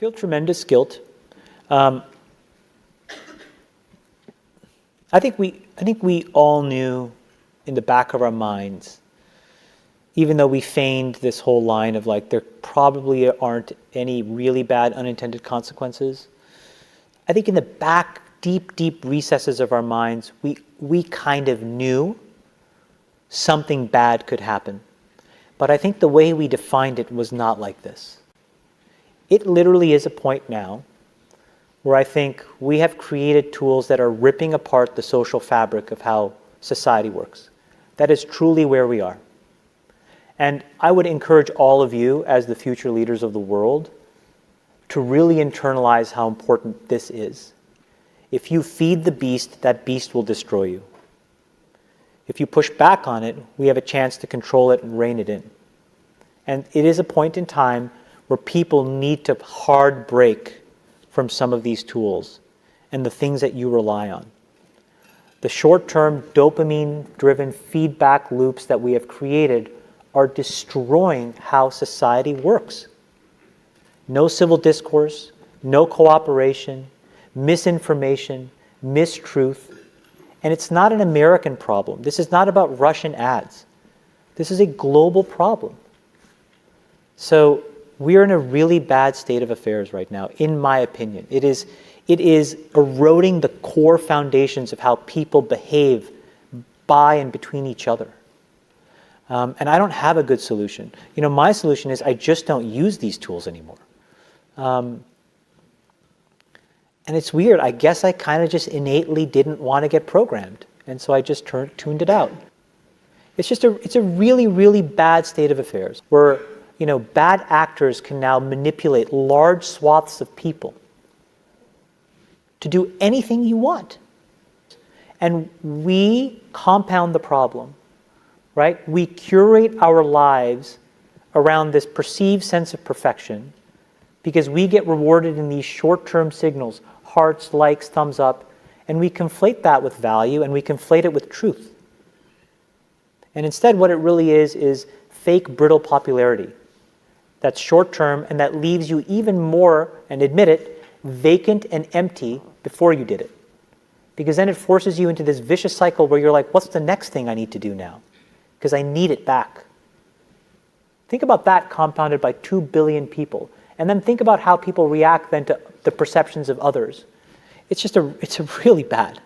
feel tremendous guilt. I think we all knew in the back of our minds, even though we feigned this whole line of like, there probably aren't any really bad unintended consequences. I think in the back, deep recesses of our minds, we kind of knew something bad could happen. But I think the way we defined it was not like this. It literally is a point now where I think we have created tools that are ripping apart the social fabric of how society works. That is truly where we are. And I would encourage all of you, as the future leaders of the world, to really internalize how important this is. If you feed the beast, that beast will destroy you. If you push back on it, we have a chance to control it and rein it in. And it is a point in time where people need to hard break from some of these tools and the things that you rely on. The short-term dopamine-driven feedback loops that we have created are destroying how society works. No civil discourse, no cooperation, misinformation, mistruth. And it's not an American problem. This is not about Russian ads. This is a global problem. So we're in a really bad state of affairs right now, in my opinion. It is eroding the core foundations of how people behave by and between each other. And I don't have a good solution. You know, my solution is I just don't use these tools anymore. And it's weird. I guess I kind of just innately didn't want to get programmed. And so I just tuned it out. It's a really bad state of affairs where, you know, bad actors can now manipulate large swaths of people to do anything you want. And we compound the problem, right? We curate our lives around this perceived sense of perfection because we get rewarded in these short-term signals, hearts, likes, thumbs up, and we conflate that with value and we conflate it with truth. And instead what it really is fake brittle popularity. That's short-term and that leaves you even more, and admit it, vacant and empty before you did it. Because then it forces you into this vicious cycle where you're like, what's the next thing I need to do now? Because I need it back. Think about that compounded by 2 billion people. And then think about how people react then to the perceptions of others. It's really bad.